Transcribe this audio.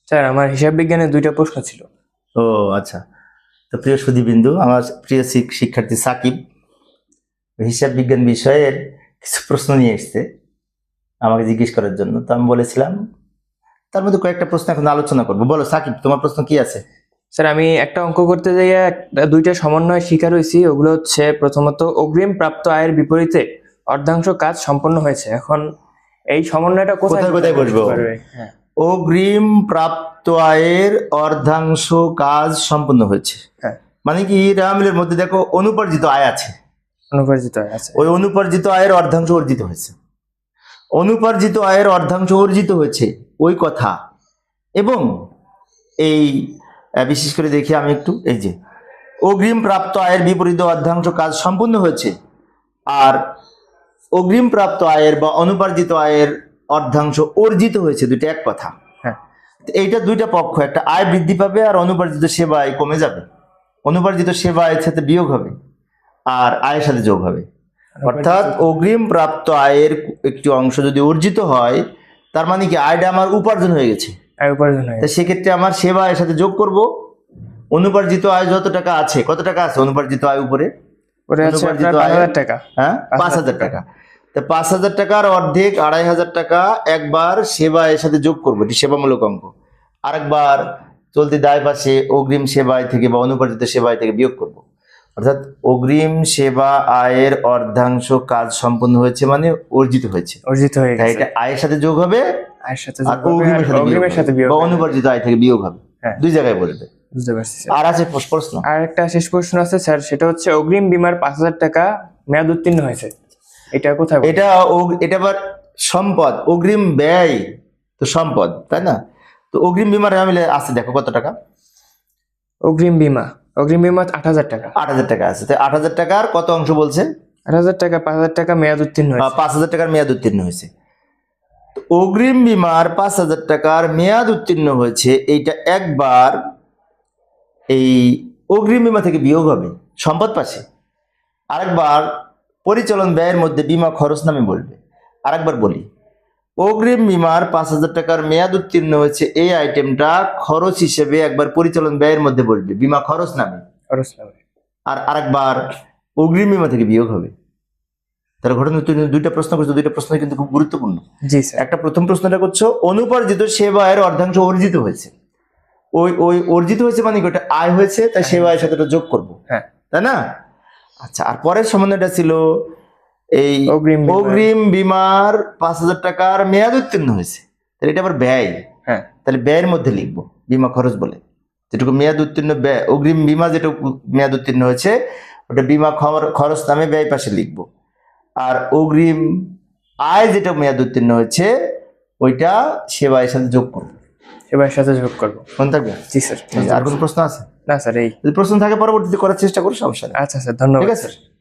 Sir আমার হিসাব বিজ্ঞানে 2টা প্রশ্ন ছিল। ও আচ্ছা, তো প্রিয় সুধীবিন্দু, আমার প্রিয় শিক্ষার্থী সাকিব হিসাব বিজ্ঞান বিষয়ের কিছু প্রশ্ন নিয়ে এসছে আমাকে জিজ্ঞেস করার জন্য। তো আমি বলেছিলাম তার মধ্যে কয়েকটা প্রশ্ন এখন আলোচনা করবো। বলো সাকিব, তোমার প্রশ্ন কি আছে? স্যার আমি একটা অঙ্ক করতে যাইয়া 2টা সমন্বয় শিকার হয়েছি। ওগুলো হচ্ছে প্রথমত অগ্রিম প্রাপ্ত আয়ের বিপরীতে অর্ধাংশ কাজ সম্পন্ন হয়েছে। এখন এই সমন্বয়টা কোথায় কোথায় বসবো? হ্যাঁ, অগ্রিম প্রাপ্ত আয়ের অর্ধাংশ কাজ সম্পন্ন হয়েছে। হ্যাঁ, মানে কি, রামিলের মধ্যে দেখো অনুপার্জিত আয় আছে, অনুপার্জিত আয় আছে। ওই অনুপার্জিত আয়ের অর্ধাংশ অর্জিত হয়েছে, অনুপার্জিত আয়ের অর্ধাংশ অর্জিত হয়েছে ওই কথা। এবং এই বিশেষ করে দেখি আমি একটু, এই যে অগ্রিম প্রাপ্ত আয়ের বিপরীতে অর্ধাংশ কাজ সম্পূর্ণ হয়েছে আর অগ্রিম প্রাপ্ত আয়ের বা অনুপার্জিত আয়ের অর্ধাংশ অর্জিত হয়েছে, দুটো এক কথা। হ্যাঁ, এইটা দুইটা পক্ষ, একটা আয় বৃদ্ধি পাবে আর অনুপার্জিত সেবা আয় কমে যাবে। অনুপার্জিত সেবা আয়ের সাথে বিয়োগ হবে আর আয়ের সাথে যোগ হবে। অর্থাৎ অগ্রিম প্রাপ্ত আয়ের একটি অংশ যদি অর্জিত হয়, তার মানে কি আয়টা আমার উপার্জন হয়ে গেছে। আয় উপার্জন হয়। তা সেক্ষেত্রে আমার সেবা আয়ের সাথে যোগ করব। অনুপার্জিত আয় যত টাকা আছে, কত টাকা আছে অনুপার্জিত আয় উপরে? ওটা আছে অনুপার্জিত আপনার আয় 5,000 টাকা। হ্যাঁ, 5,000 টাকা। তো 5,000 টাকার অর্ধেক 2,500 টাকা একবার সেবা এর সাথে যোগ করবো, এটি সেবামূলক অঙ্ক। আরেকবার চলতি দায় পাশে অগ্রিম সেবা আয় থেকে বা অনুপার্জিত সেবা আয় থেকে বিয়োগ করব। অর্থাৎ অগ্রিম সেবা আয়ের অর্ধাংশ কাজ সম্পন্ন হয়েছে মানে অর্জিত হয়েছে, অর্জিত হয়ে তাই গেছে। এটা আয়ের সাথে যোগ হবে আয়ের সাথে আর যোগ হবে আর অগ্রিমের সাথে বিয়োগ বা হবে। অনুপার্জিত আয় থেকে বিয়োগ হবে। হ্যাঁ, দুই জায়গায় বলবে। বুঝতে পারছি স্যার। আর আছে প্রশ্ন? আর একটা শেষ প্রশ্ন আছে স্যার, সেটা হচ্ছে অগ্রিম বীমার 5,000 টাকা মেয়াদ উত্তীর্ণ হয়েছে, এটা কোথায় বলবো? এটা আবার সম্পদ, অগ্রিম ব্যয় তো সম্পদ, তাই না? তো অগ্রিম বীমার মিলে আছে, দেখো কত টাকা। অগ্রিম বীমা 8,000 টাকা। 8,000 টাকা আছে। তো 8,000 টাকার কত অংশ বলছে? 8,000 টাকা 5,000 টাকা মেয়াদ উত্তীর্ণ হয়েছে। 5,000 টাকার মেয়াদ উত্তীর্ণ হয়েছে। তো অগ্রিম বীমার 5,000 টাকার মেয়াদ উত্তীর্ণ হয়েছে, এইটা একবার এই অগ্রিম বীমা থেকে বিয়োগ হবে সম্পদ পাশে। আরেকবার পরিচালন ব্যয়ের মধ্যে বীমা খরচ নামে বলবে। আরেকবার বলি, অগ্রিম বীমার 5,000 টাকার মেয়াদ উত্তীর্ণ হয়েছে, এই আইটেমটা খরচ হিসেবে একবার পরিচালন ব্যয়ের মধ্যে বলবে, বীমা খরচ নামে। খরচ নামে। আর আরেকবার অগ্রিম বীমা থেকে বিয়োগ হবে। তাহলে ঘটনা দুইটা প্রশ্ন করছো, দুইটা প্রশ্ন কিন্তু খুব গুরুত্বপূর্ণ। জি স্যার। একটা প্রথম প্রশ্নটা করছো অনুপার্জিত সেবা আয়ের অর্ধাংশ অর্জিত হয়েছে। ওই অর্জিত হয়েছে মানে কি, ওটা আয় হয়েছে, তাই সেবা আয়ের সাথে ওটা যোগ করবো, হ্যাঁ, তাই না? আচ্ছা, আর পরের সমন্বয়টা ছিল এই অগ্রিম বীমার 5,000 টাকার মেয়াদ উত্তীর্ণ হয়েছে, তাহলে এটা আবার ব্যয়। হ্যাঁ, তাহলে ব্যয়ের মধ্যে লিখবো বীমা খরচ বলে, যেটুকু মেয়াদ উত্তীর্ণ ব্যয়, অগ্রিম বীমা যেটুকু মেয়াদ উত্তীর্ণ হয়েছে ওটা বীমা খরচ নামে ব্যয় পাশে লিখবো। আর অগ্রিম আয় যেটা মেয়াদ উত্তীর্ণ হয়েছে ওইটা সেবায়ের সাথে যোগ করবো। সেবারের সাথে যোগ করবো। মনে থাকবে? জি স্যার। আর কোনো প্রশ্ন আছে? না স্যার, এই যদি প্রশ্ন থাকে পরবর্তীতে করার চেষ্টা করো, সমস্যা নেই। আচ্ছা স্যার, ধন্যবাদ। ঠিক আছে।